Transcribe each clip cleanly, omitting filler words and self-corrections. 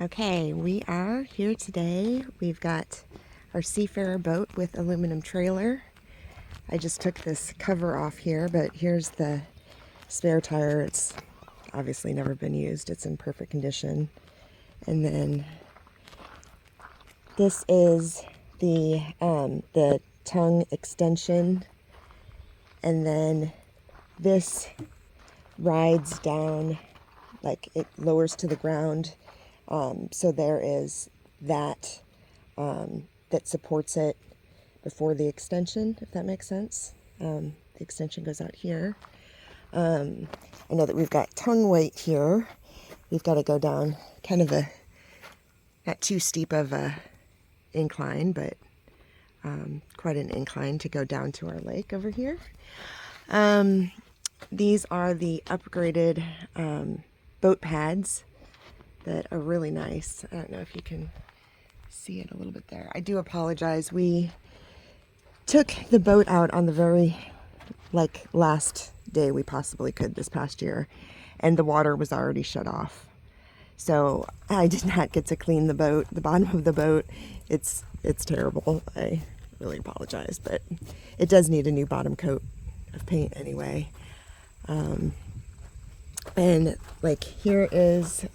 Okay, we are here today. We've got our Seafarer boat with aluminum trailer. I just took this cover off here, but here's the spare tire. It's obviously never been used. It's in perfect condition. And then this is the tongue extension. And then this rides down, like it lowers to the ground. So there is that that supports it before the extension, if that makes sense. The extension goes out here. I know that we've got tongue weight here. We've got to go down kind of not too steep of a incline, but quite an incline to go down to our lake over here. These are the upgraded boat pads that are really nice. I don't know if you can see it a little bit there. I do apologize. We took the boat out on the very last day we possibly could this past year, and the water was already shut off. So I did not get to clean the boat, the bottom of the boat. It's terrible. I really apologize, but it does need a new bottom coat of paint anyway. And here is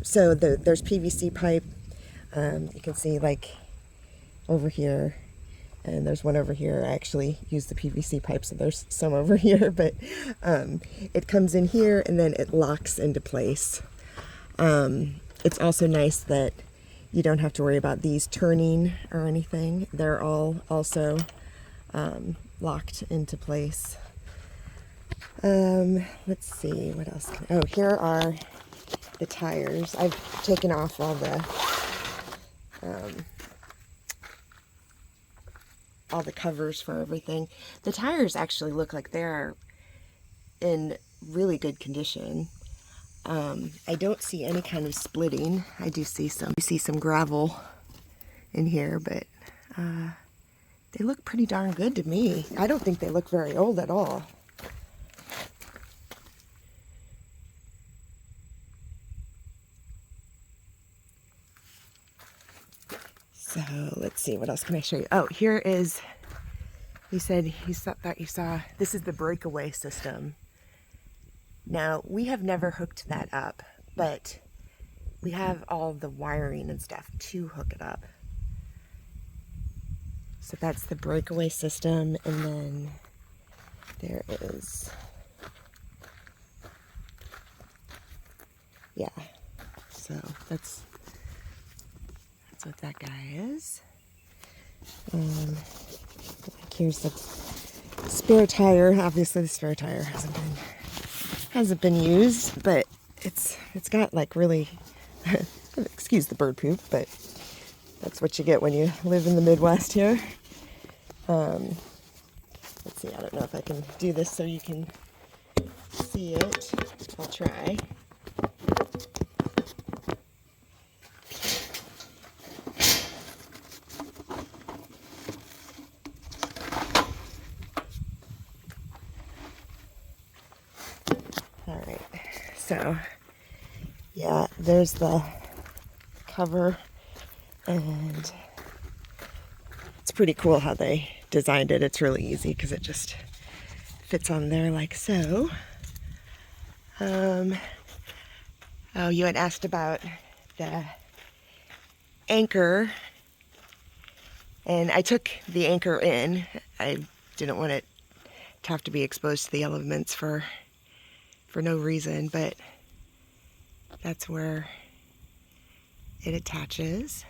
so there's PVC pipe. You can see over here, and there's one over here. I actually use the PVC pipe, so there's some over here, but it comes in here and then it locks into place. It's also nice that you don't have to worry about these turning or anything. They're all also locked into place. Let's see, what else? Oh, here are the tires. I've taken off all the covers for everything. The tires actually look like they're in really good condition. I don't see any kind of splitting. I do see some gravel in here, but they look pretty darn good to me. I don't think they look very old at all. So let's see, what else can I show you? Oh, here is, he said he thought you saw, this is the breakaway system. Now, we have never hooked that up, but we have all the wiring and stuff to hook it up. So that's the breakaway system, and then there is, yeah, so that's what that guy is. Here's the spare tire. Obviously the spare tire hasn't been used, but it's got really excuse the bird poop, but that's what you get when you live in the Midwest here. Let's see, I don't know if I can do this so you can see it. I'll try. All right, so yeah, there's the cover, and it's pretty cool how they designed it. It's really easy because it just fits on there like so. Oh, you had asked about the anchor, and I took the anchor in. I didn't want it to have to be exposed to the elements for no reason, but that's where it attaches.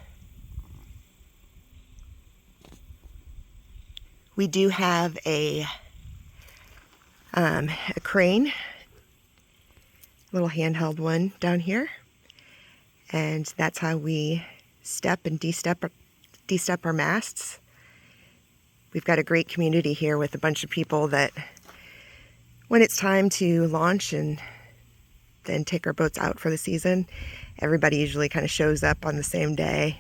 We do have a crane, little handheld one down here, and that's how we step and de-step our masts. We've got a great community here with a bunch of people that when it's time to launch and then take our boats out for the season, everybody usually kind of shows up on the same day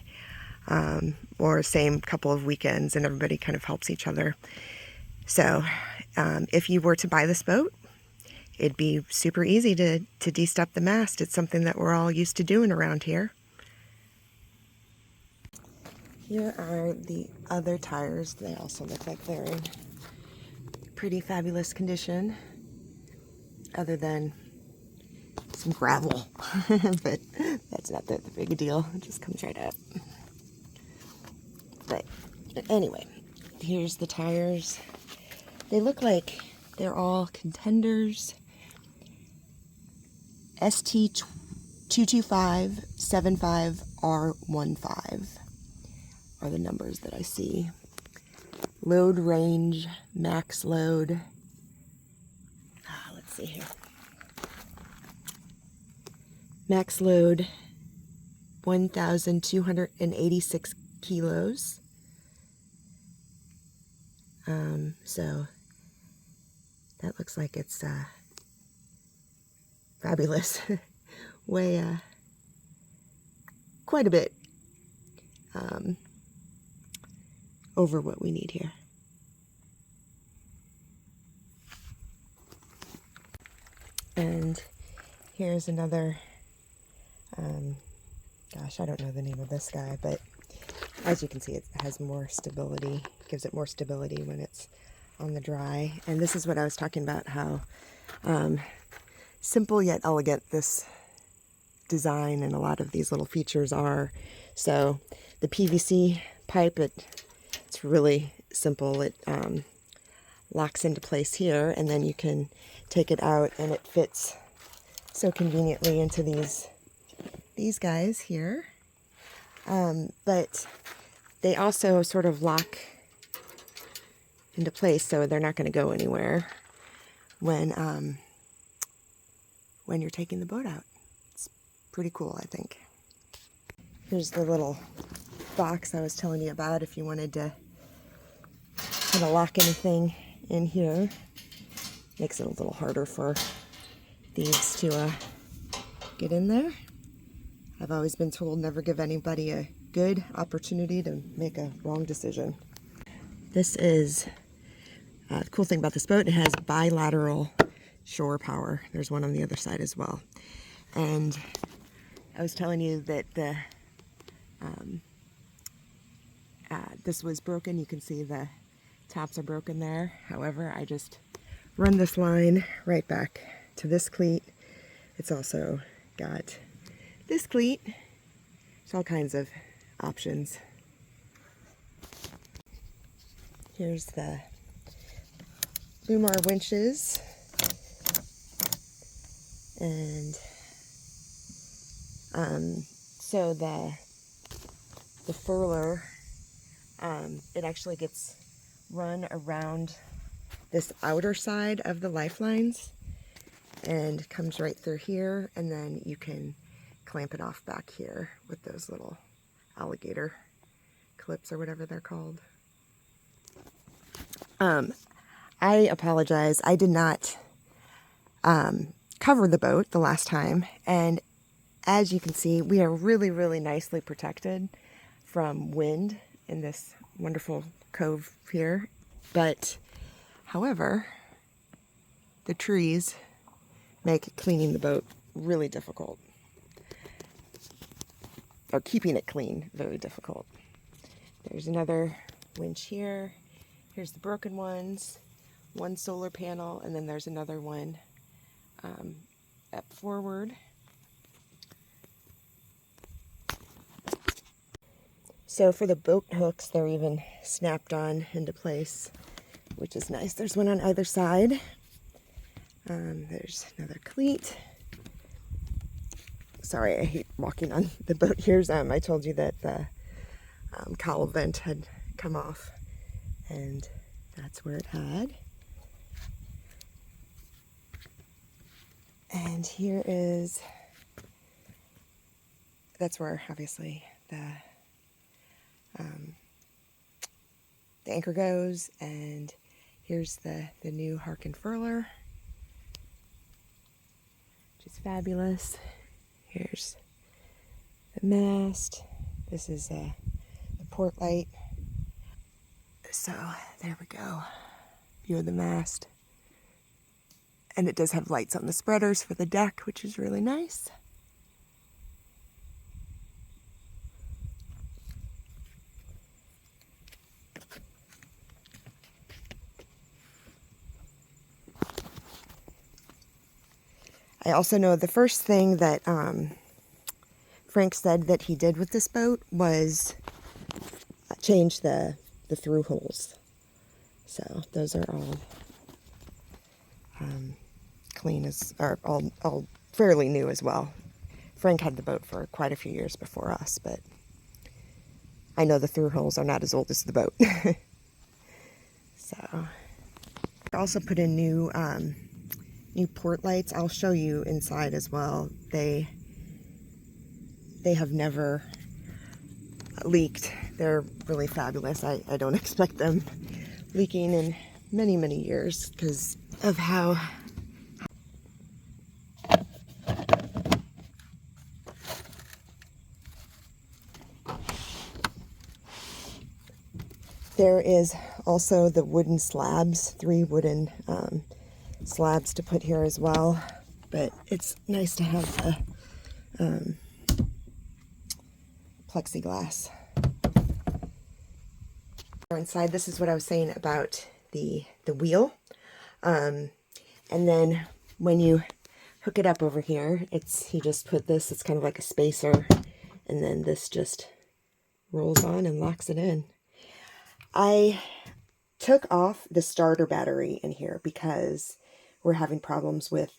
or same couple of weekends, and everybody kind of helps each other. So if you were to buy this boat, it'd be super easy to de-step the mast. It's something that we're all used to doing around here. Here are the other tires. They also look like they're in pretty fabulous condition, other than some gravel. But that's not the big deal. It just comes right up. But anyway, here's the tires. They look like they're all Contenders. ST22575R15 are the numbers that I see. Load range, max load. Let's see here. Max load, 1,286 kilos. So that looks like it's fabulous. Weigh quite a bit over what we need here. And here's another, gosh, I don't know the name of this guy, but as you can see, it has more stability, gives it more stability when it's on the dry. And this is what I was talking about, how simple yet elegant this design and a lot of these little features are. So the PVC pipe, it's really simple. It locks into place here, and then you can take it out, and it fits so conveniently into these guys here. But they also sort of lock into place, so they're not going to go anywhere when you're taking the boat out. It's pretty cool, I think. Here's the little box I was telling you about if you wanted to kind of lock anything in here. Makes it a little harder for thieves to get in there. I've always been told never give anybody a good opportunity to make a wrong decision. This is the cool thing about this boat. It has bilateral shore power. There's one on the other side as well. And I was telling you that this was broken. You can see the tops are broken there. However, I just run this line right back to this cleat. It's also got this cleat. There's all kinds of options. Here's the Lumar winches. And so the furler, it actually gets run around this outer side of the lifelines and comes right through here, and then you can clamp it off back here with those little alligator clips or whatever they're called. I apologize. I did not cover the boat the last time, and as you can see, we are really, really nicely protected from wind in this wonderful cove here. But, however, the trees make cleaning the boat really difficult. Or keeping it clean, very difficult. There's another winch here. Here's the broken ones. One solar panel, and then there's another one up forward. So for the boat hooks, they're even snapped on into place, which is nice. There's one on either side. There's another cleat. Sorry, I hate walking on the boat. Here's, I told you that the cowl vent had come off, and that's where it had. And here is, that's where obviously the anchor goes, and here's the new Harkin furler, which is fabulous. Here's the mast. This is the port light. So there we go. View of the mast. And it does have lights on the spreaders for the deck, which is really nice. I also know the first thing that Frank said that he did with this boat was change the through holes. So those are all clean, or all fairly new as well. Frank had the boat for quite a few years before us, but I know the through holes are not as old as the boat. So I also put in new port lights. I'll show you inside as well. They have never leaked. They're really fabulous. I don't expect them leaking in many, many years because of how there is also the wooden slabs, 3 wooden slabs to put here as well, but it's nice to have the plexiglass. Inside, this is what I was saying about the wheel, and then when you hook it up over here, he just put this, it's kind of like a spacer, and then this just rolls on and locks it in. I took off the starter battery in here because we're having problems with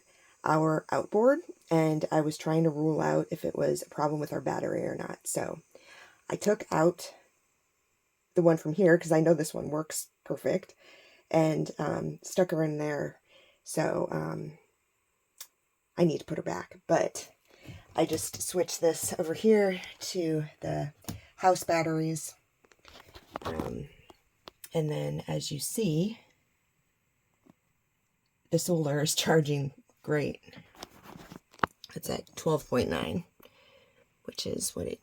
our outboard, and I was trying to rule out if it was a problem with our battery or not. So I took out the one from here because I know this one works perfect, and stuck her in there. So I need to put her back, but I just switched this over here to the house batteries. And then, as you see, the solar is charging great. It's at 12.9, which is what it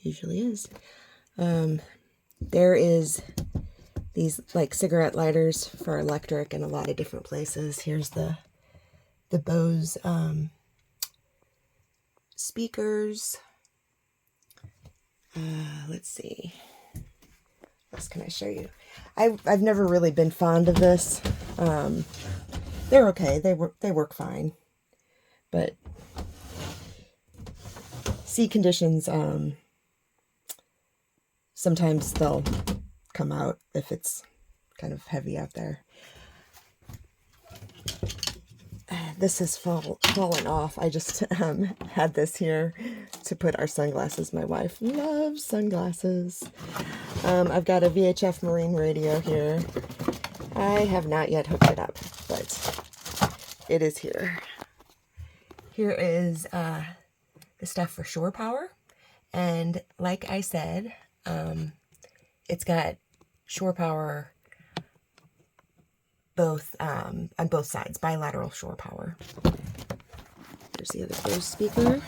usually is. There is these like cigarette lighters for electric in a lot of different places. Here's the Bose speakers. Let's see. What else can I show you? I've never really been fond of this. They're okay. They work fine. But sea conditions, sometimes they'll come out if it's kind of heavy out there. This has fallen off. I just had this here to put our sunglasses. My wife loves sunglasses. I've got a VHF marine radio here. I have not yet hooked it up, but it is here. Here is the stuff for shore power. And like I said, it's got shore power on both sides, bilateral shore power. There's the other Bose speaker.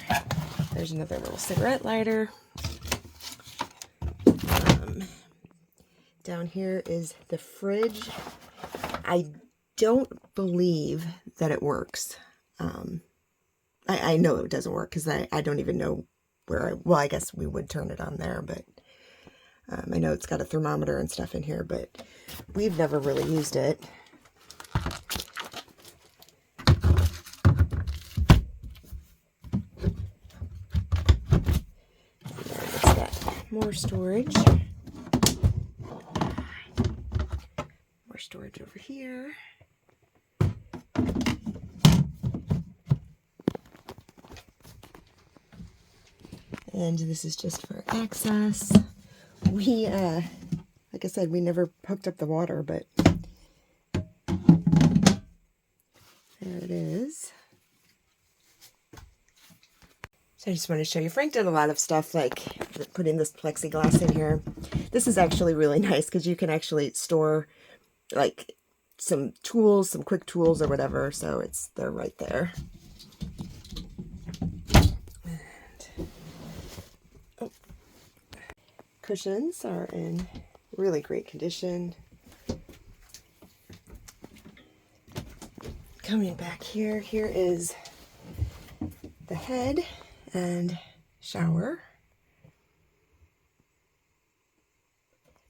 There's another little cigarette lighter. Down here is the fridge. I don't believe that it works. I know it doesn't work because I don't even know where well, I guess we would turn it on there, but I know it's got a thermometer and stuff in here, but we've never really used it. It's got more storage. More storage over here. And this is just for access. We, like I said, we never hooked up the water, but there it is. So I just want to show you, Frank did a lot of stuff like putting this plexiglass in here. This is actually really nice because you can actually store like some tools, some quick tools or whatever. So they're right there. Cushions are in really great condition. Coming back here, here is the head and shower.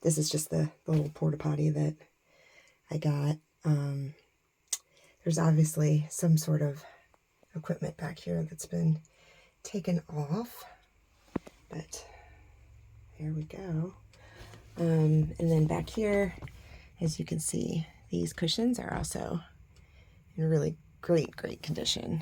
This is just the little porta potty that I got. There's obviously some sort of equipment back here that's been taken off, but there we go. And then back here, as you can see, these cushions are also in really great condition.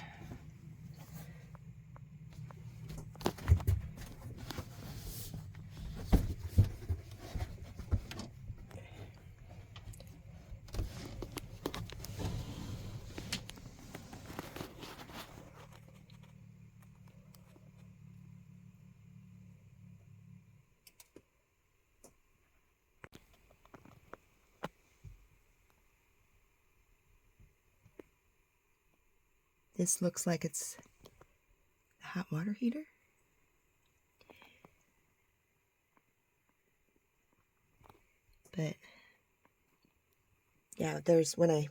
This looks like it's a hot water heater. But yeah, there's, when I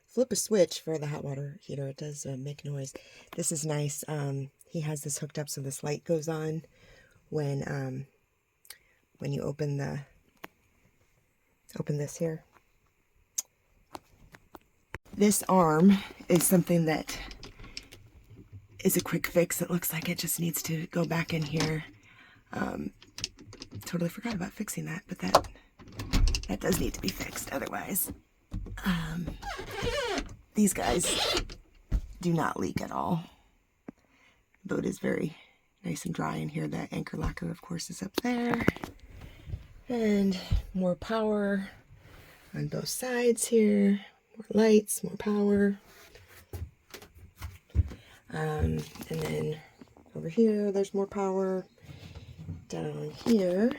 flip a switch for the hot water heater, it does make noise. This is nice. He has this hooked up so this light goes on when you open this here. This arm is something that is a quick fix. It looks like it just needs to go back in here. Totally forgot about fixing that, but that does need to be fixed. Otherwise, these guys do not leak at all. The boat is very nice and dry in here. The anchor lacquer, of course, is up there. And more power on both sides here. More lights, more power. And then over here, there's more power. Down here,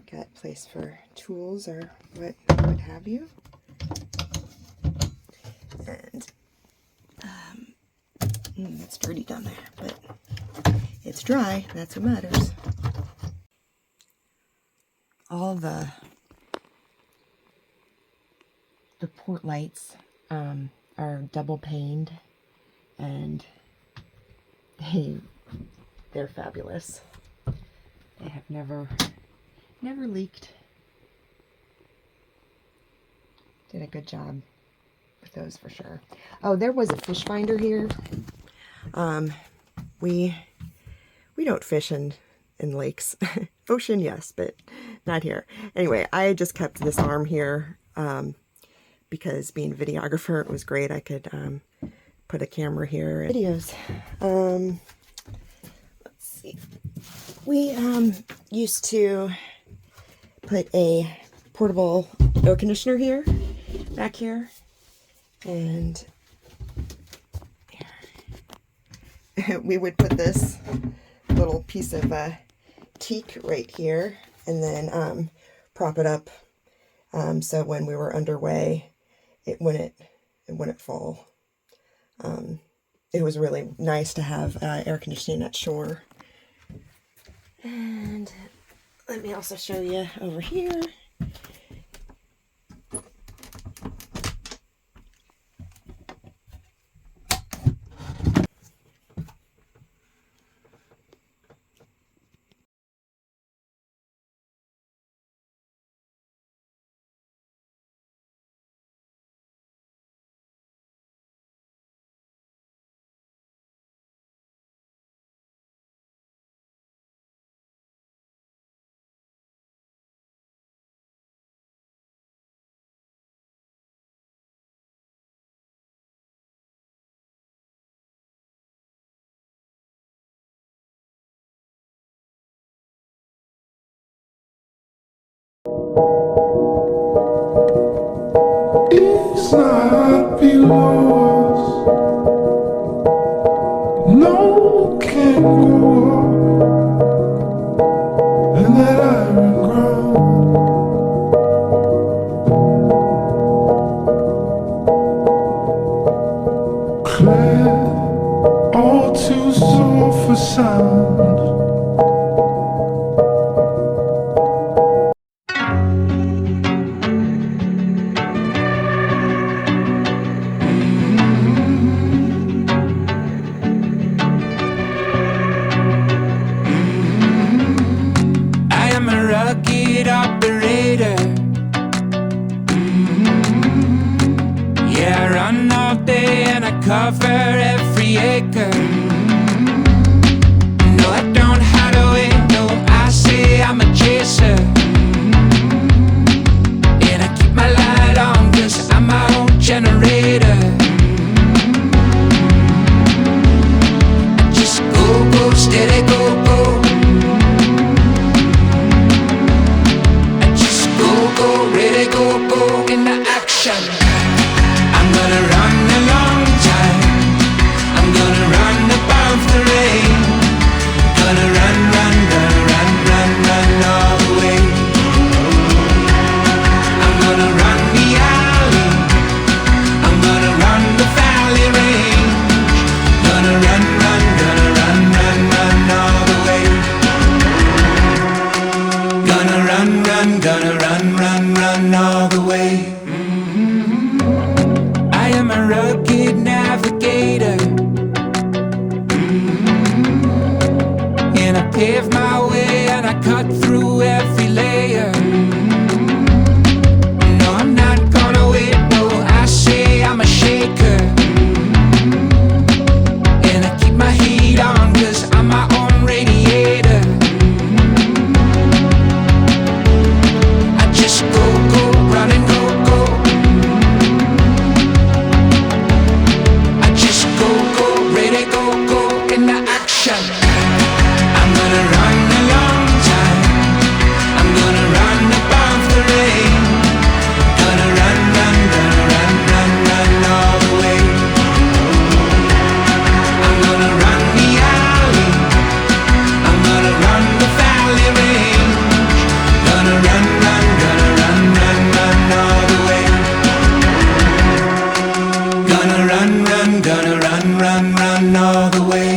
got place for tools or what have you. And it's dirty down there, but it's dry. That's what matters. All the port lights are double paned, and they're fabulous. They have never leaked. Did a good job with those for sure. Oh, there was a fish finder here. We don't fish in lakes. Ocean, yes, but not here. Anyway, I just kept this arm here because being a videographer, it was great. I could put a camera here. Videos. Let's see. We used to put a portable air conditioner here, back here, and here. We would put this little piece of teak right here, and then prop it up so when we were underway, it wouldn't fall. It was really nice to have air conditioning at shore. And let me also show you over here. It's not below us. No can go up in that iron ground. Clear, all too soft for sound. and I cover every acre. No, I don't hide away, no, I say I'm a chaser. And I keep my light on, cause I'm my own generator. I just go, steady, go. I just go, ready, go, into action. I'm gonna run a long time. I'm gonna run above the rain. Gonna run all the way. I'm gonna run the alley. I'm gonna run the valley range. Gonna run all the way. Gonna run all the way. I am a rugged navigator, and I pave my way and I cut through every layer. No, I'm not gonna wait, no, I say I'm a shaker. And I keep my heat on, cause I'm my own radiator. I just go, run and go. I just go, ready, go, into action. I'm gonna run a long time. I'm gonna run above the rain. Gonna run all the way. I'm gonna run the alley. I'm gonna run the valley range. Gonna run all the way. Gonna run all the way.